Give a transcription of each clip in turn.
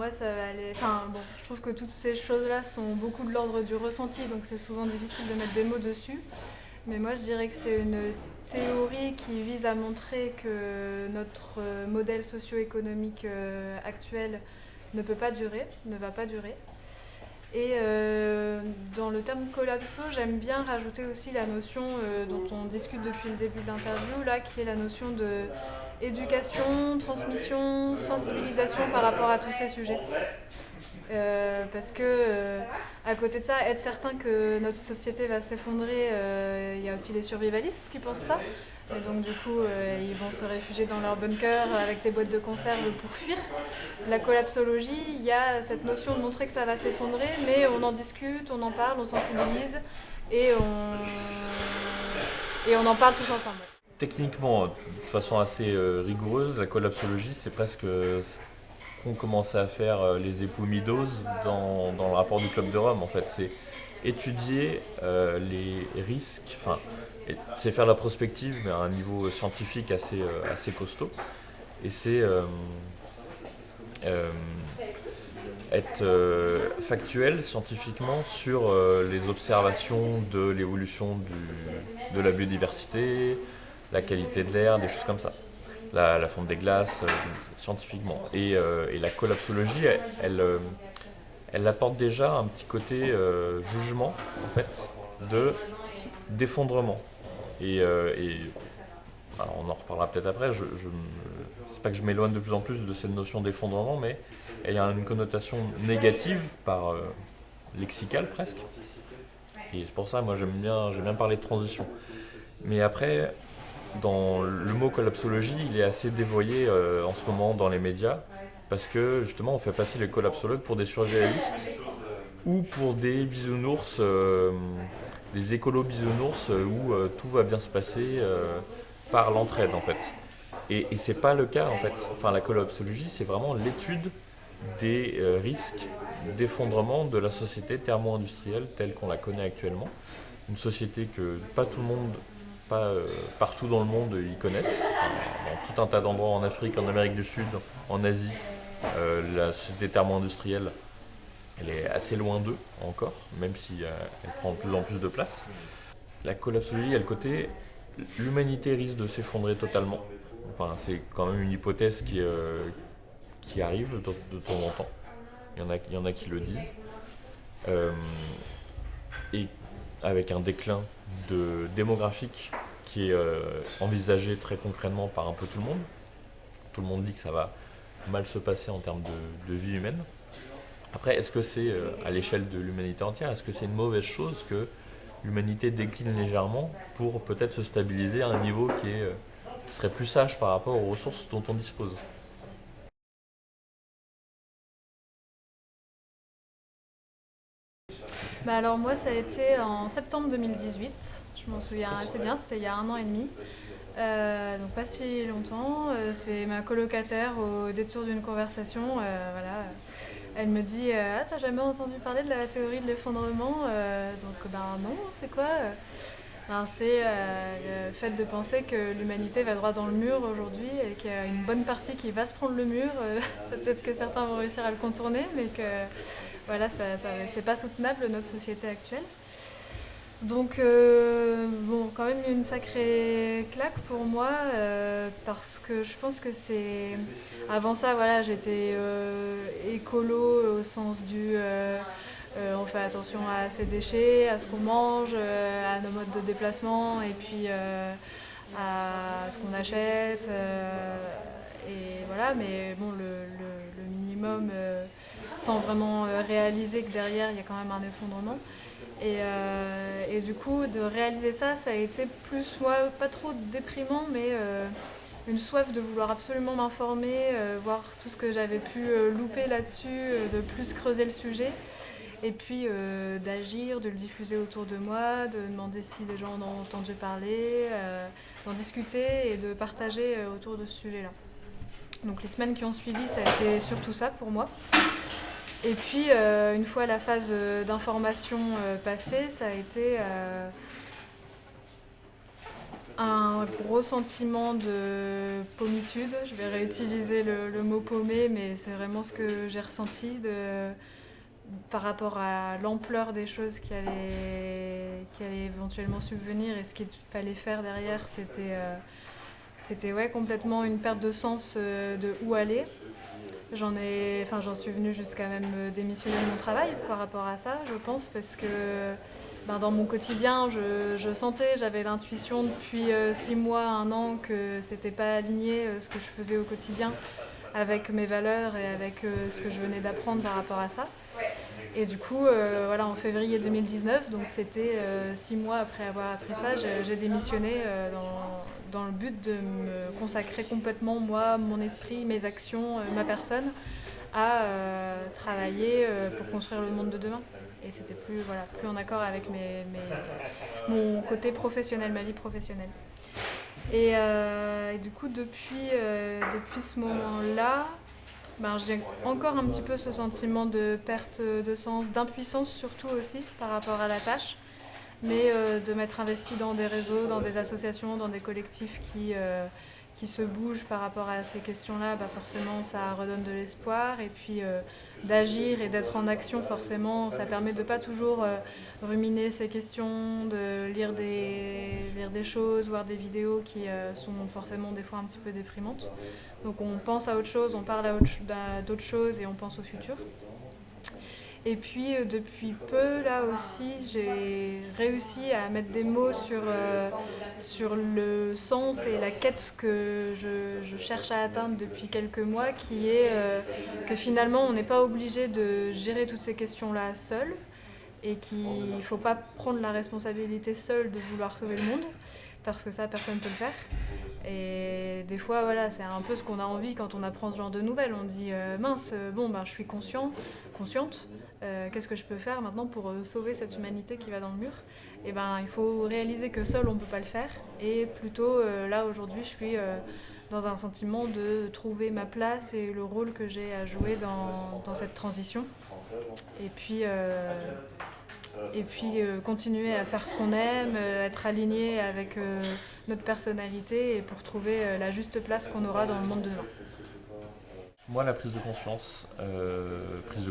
moi, ça va aller. Enfin, bon, je trouve que toutes ces choses-là sont beaucoup de l'ordre du ressenti, donc c'est souvent difficile de mettre des mots dessus. Mais moi, je dirais que c'est une théorie qui vise à montrer que notre modèle socio-économique actuel ne peut pas durer, ne va pas durer. Et dans le terme collapso, j'aime bien rajouter aussi la notion dont on discute depuis le début de l'interview, là, qui est la notion de éducation, transmission, sensibilisation par rapport à tous ces sujets. Parce que, à côté de ça, être certain que notre société va s'effondrer, il y a aussi les survivalistes qui pensent ça. Et donc, du coup, ils vont se réfugier dans leur bunker avec des boîtes de conserve pour fuir. La collapsologie, il y a cette notion de montrer que ça va s'effondrer, mais on en discute, on en parle, on sensibilise et on en parle tous ensemble. Techniquement, de façon assez rigoureuse, la collapsologie, c'est presque ce qu'ont commencé à faire les époux Meadows dans le rapport du Club de Rome. En fait, c'est étudier les risques, enfin, c'est faire la prospective, mais à un niveau scientifique assez costaud. Et c'est euh, être factuel scientifiquement sur les observations de l'évolution de la biodiversité, la qualité de l'air, des choses comme ça. La fonte des glaces, scientifiquement. Et la collapsologie, elle apporte déjà un petit côté jugement, en fait, d'effondrement. Et alors on en reparlera peut-être après, c'est pas que je m'éloigne de plus en plus de cette notion d'effondrement, mais elle a une connotation négative, lexicale presque. Et c'est pour ça, moi j'aime bien parler de transition. Mais après, dans le mot collapsologie, il est assez dévoyé en ce moment dans les médias, parce que justement on fait passer les collapsologues pour des surréalistes ou pour des bisounours, des écolos bisounours où tout va bien se passer par l'entraide en fait. Et c'est pas le cas en fait. Enfin, la collapsologie, c'est vraiment l'étude des risques d'effondrement de la société thermo-industrielle telle qu'on la connaît actuellement. Une société que pas tout le monde, pas partout dans le monde, y connaissent. Enfin, dans tout un tas d'endroits en Afrique, en Amérique du Sud, en Asie, la société thermo-industrielle, elle est assez loin d'eux encore, même si elle prend de plus en plus de place. La collapsologie a le côté l'humanité risque de s'effondrer totalement. Enfin, c'est quand même une hypothèse qui arrive de temps en temps. Il y en a qui le disent. Euh, et avec un déclin démographique qui est envisagé très concrètement par un peu tout le monde. Tout le monde dit que ça va mal se passer en termes de vie humaine. Après, est-ce que c'est à l'échelle de l'humanité entière, est-ce que c'est une mauvaise chose que l'humanité décline légèrement pour peut-être se stabiliser à un niveau qui serait plus sage par rapport aux ressources dont on dispose? Bah alors moi ça a été en septembre 2018, je m'en souviens assez bien, c'était il y a 1 an et demi. Donc pas si longtemps, c'est ma colocataire au détour d'une conversation, voilà. Elle me dit ah t'as jamais entendu parler de la théorie de l'effondrement Donc ben non, c'est quoi Ben, c'est le fait de penser que l'humanité va droit dans le mur aujourd'hui et qu'il y a une bonne partie qui va se prendre le mur. Peut-être que certains vont réussir à le contourner, mais que voilà, c'est pas soutenable notre société actuelle. Donc bon, quand même une sacrée claque pour moi parce que je pense que c'est avant ça voilà j'étais écolo au sens du on fait attention à ses déchets, à ce qu'on mange, à nos modes de déplacement et puis à ce qu'on achète et voilà mais bon le minimum sans vraiment réaliser que derrière il y a quand même un effondrement. Et du coup, de réaliser ça, ça a été plus, moi, pas trop déprimant, mais une soif de vouloir absolument m'informer, voir tout ce que j'avais pu louper là-dessus, de plus creuser le sujet, et puis d'agir, de le diffuser autour de moi, de demander si des gens en ont entendu parler, d'en discuter et de partager autour de ce sujet-là. Donc les semaines qui ont suivi, ça a été surtout ça pour moi. Et puis, une fois la phase d'information passée, ça a été Un gros sentiment de pommitude. Je vais réutiliser le mot paumé, mais c'est vraiment ce que j'ai ressenti par rapport à l'ampleur des choses qui allaient éventuellement subvenir et ce qu'il fallait faire derrière. C'était ouais, complètement une perte de sens de où aller. J'en suis venue jusqu'à même démissionner de mon travail par rapport à ça, je pense, parce que dans mon quotidien, je sentais, j'avais l'intuition depuis 6 mois, 1 an, que c'était pas aligné ce que je faisais au quotidien avec mes valeurs et avec ce que je venais d'apprendre par rapport à ça. Et du coup, voilà, en février 2019, donc c'était 6 mois après avoir appris ça, j'ai démissionné dans le but de me consacrer complètement, moi, mon esprit, mes actions, ma personne, à travailler pour construire le monde de demain. Et c'était plus en accord avec mon côté professionnel, ma vie professionnelle. Et du coup, depuis ce moment-là, j'ai encore un petit peu ce sentiment de perte de sens, d'impuissance surtout aussi par rapport à la tâche, mais de m'être investie dans des réseaux, dans des associations, dans des collectifs qui se bougent par rapport à ces questions-là, forcément ça redonne de l'espoir. Et puis d'agir et d'être en action, forcément, ça permet de ne pas toujours ruminer ces questions, de lire des choses, voir des vidéos qui sont forcément des fois un petit peu déprimantes. Donc on pense à autre chose, on parle à d'autres choses et on pense au futur. Et puis depuis peu, là aussi, j'ai réussi à mettre des mots sur le sens et la quête que je cherche à atteindre depuis quelques mois, qui est que finalement, on n'est pas obligé de gérer toutes ces questions-là seul et qu'il ne faut pas prendre la responsabilité seul de vouloir sauver le monde, parce que ça, personne ne peut le faire. Et des fois, voilà, c'est un peu ce qu'on a envie quand on apprend ce genre de nouvelles. On dit mince, je suis consciente. Qu'est-ce que je peux faire maintenant pour sauver cette humanité qui va dans le mur? Et il faut réaliser que seul on peut pas le faire. Et plutôt là aujourd'hui, je suis dans un sentiment de trouver ma place et le rôle que j'ai à jouer dans cette transition. Et puis continuer à faire ce qu'on aime, être aligné avec notre personnalité et pour trouver la juste place qu'on aura dans le monde de demain. Moi, la prise de conscience, je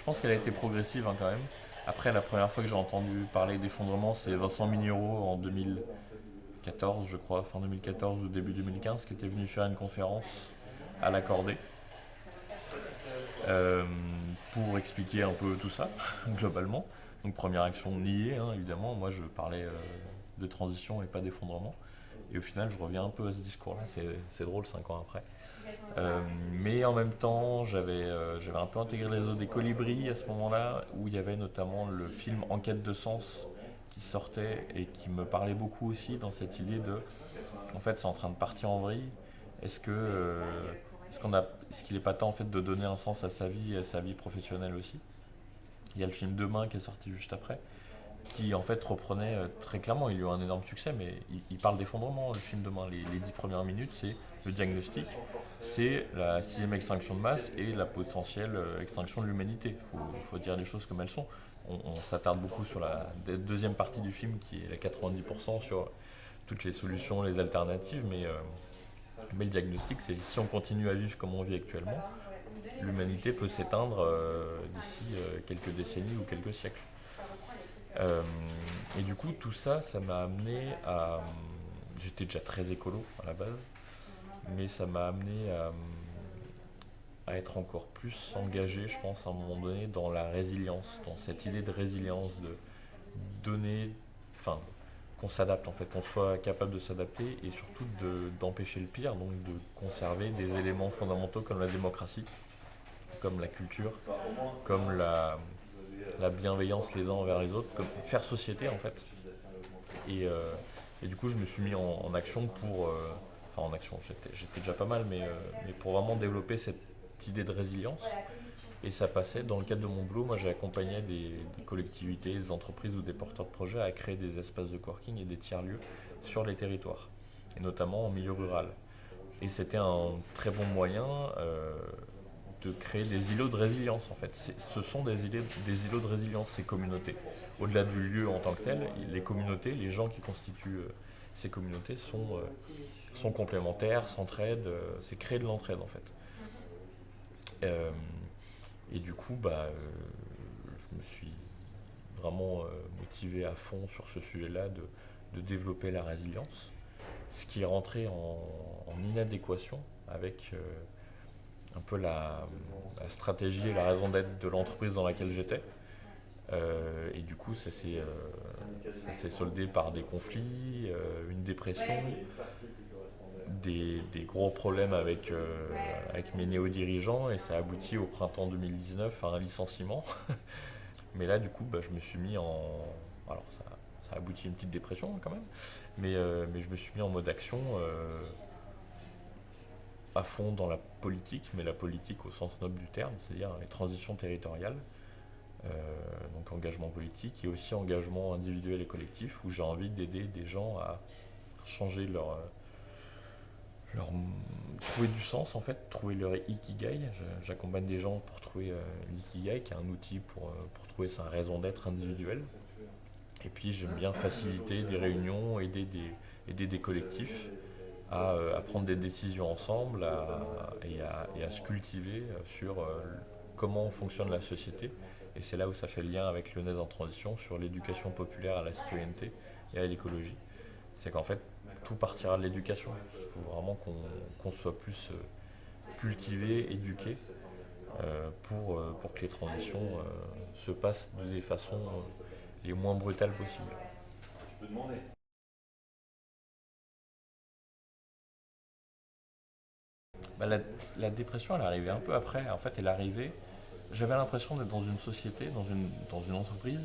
pense qu'elle a été progressive quand même. Après, la première fois que j'ai entendu parler d'effondrement, c'est Vincent Miniero en 2014, je crois, fin 2014 ou début 2015, qui était venu faire une conférence à l'Accordé pour expliquer un peu tout ça, globalement. Donc première action niée, évidemment. Moi, je parlais de transition et pas d'effondrement. Et au final, je reviens un peu à ce discours-là. C'est drôle, 5 ans après. Mais en même temps, j'avais un peu intégré les réseaux des Colibris à ce moment-là, où il y avait notamment le film Enquête de sens qui sortait et qui me parlait beaucoup aussi dans cette idée de, en fait, c'est en train de partir en vrille. Est-ce qu'il n'est pas temps en fait de donner un sens à sa vie et à sa vie professionnelle aussi? Il y a le film Demain qui est sorti juste après, qui en fait reprenait très clairement, il y a eu un énorme succès, mais il parle d'effondrement, le film Demain. Les 10 premières minutes, c'est le diagnostic, c'est la 6e extinction de masse et la potentielle extinction de l'humanité. Il faut dire les choses comme elles sont. On s'attarde beaucoup sur la deuxième partie du film, qui est la 90% sur toutes les solutions, les alternatives, mais le diagnostic, c'est si on continue à vivre comme on vit actuellement, l'humanité peut s'éteindre d'ici quelques décennies ou quelques siècles. Et du coup, tout ça, ça m'a amené à... J'étais déjà très écolo à la base, mais ça m'a amené à être encore plus engagé, je pense, à un moment donné, dans la résilience, dans cette idée de résilience, de donner... Enfin, qu'on s'adapte en fait, qu'on soit capable de s'adapter et surtout d'empêcher le pire, donc de conserver des éléments fondamentaux comme la démocratie, comme la culture, comme la bienveillance les uns envers les autres, comme faire société en fait. Et du coup, je me suis mis en action pour... en action, j'étais déjà pas mal, mais pour vraiment développer cette idée de résilience. Et ça passait, dans le cadre de mon boulot, moi j'ai accompagné des collectivités, des entreprises ou des porteurs de projets à créer des espaces de coworking et des tiers-lieux sur les territoires, et notamment en milieu rural. Et c'était un très bon moyen de créer des îlots de résilience en fait. Ce sont des îlots de résilience, ces communautés. Au-delà du lieu en tant que tel, les communautés, les gens qui constituent ces communautés sont complémentaires, s'entraident, c'est créer de l'entraide en fait. Euh, et du coup, je me suis vraiment motivé à fond sur ce sujet-là de développer la résilience, ce qui est rentré en inadéquation avec un peu la stratégie et la raison d'être de l'entreprise dans laquelle j'étais. Et du coup, ça s'est soldé par des conflits, une dépression, des gros problèmes avec mes néo-dirigeants, et ça a abouti au printemps 2019 à un licenciement. Mais là, du coup, je me suis mis en... Alors, ça a abouti à une petite dépression quand même, mais je me suis mis en mode action à fond dans la politique, mais la politique au sens noble du terme, c'est-à-dire les transitions territoriales. Donc engagement politique et aussi engagement individuel et collectif, où j'ai envie d'aider des gens à changer trouver du sens en fait, trouver leur ikigai. J'accompagne des gens pour trouver l'ikigai, qui est un outil pour trouver sa raison d'être individuelle. Et puis j'aime bien faciliter des réunions, aider des collectifs à prendre des décisions ensemble et à se cultiver sur comment fonctionne la société. Et c'est là où ça fait le lien avec Lyonnaise en transition sur l'éducation populaire à la citoyenneté et à l'écologie. C'est qu'en fait, tout partira de l'éducation. Il faut vraiment qu'on soit plus cultivé, éduqué, pour que les transitions se passent de des façons les moins brutales possibles. Je peux demander. La dépression, elle est arrivée un peu après. En fait, elle est arrivée. J'avais l'impression d'être dans une société, dans une entreprise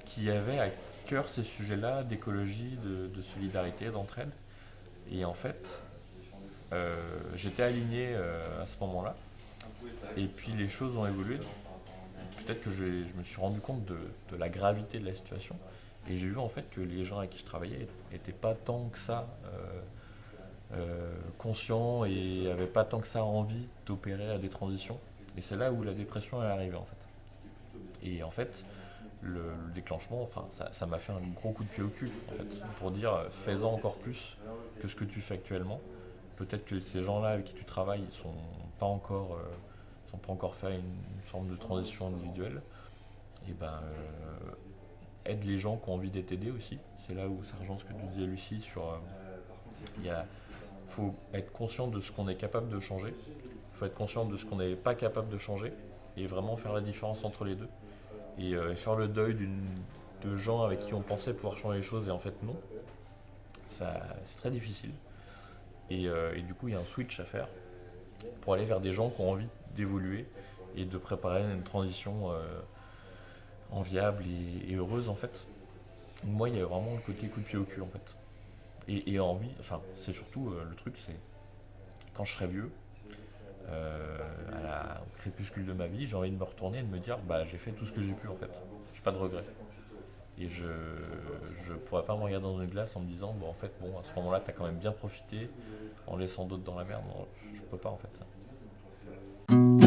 qui avait à cœur ces sujets-là d'écologie, de solidarité, d'entraide. Et en fait, j'étais aligné à ce moment-là. Et puis les choses ont évolué. Peut-être que je me suis rendu compte de la gravité de la situation. Et j'ai vu en fait que les gens avec qui je travaillais n'étaient pas tant que ça conscients et n'avaient pas tant que ça envie d'opérer à des transitions. Et c'est là où la dépression est arrivée en fait. Et en fait, le déclenchement, enfin, ça m'a fait un gros coup de pied au cul en fait, pour dire fais-en encore plus que ce que tu fais actuellement. Peut-être que ces gens-là avec qui tu travailles, ils sont pas encore fait une forme de transition individuelle. Et aide les gens qui ont envie d'être aidés aussi. C'est là où ça rejoint ce que tu disais Lucie sur il faut être conscient de ce qu'on est capable de changer. Il faut être conscient de ce qu'on n'est pas capable de changer et vraiment faire la différence entre les deux. Et faire le deuil de gens avec qui on pensait pouvoir changer les choses et en fait non. C'est très difficile. Et du coup, il y a un switch à faire pour aller vers des gens qui ont envie d'évoluer et de préparer une transition enviable et heureuse en fait. Moi, il y a vraiment le côté coup de pied au cul en fait. Et envie, enfin, c'est surtout le truc, c'est quand je serai vieux, au crépuscule de ma vie, j'ai envie de me retourner et de me dire, j'ai fait tout ce que j'ai pu en fait. J'ai pas de regrets. Et je pourrais pas me regarder dans une glace en me disant, en fait, à ce moment-là, t'as quand même bien profité en laissant d'autres dans la merde. Non, je peux pas en fait ça.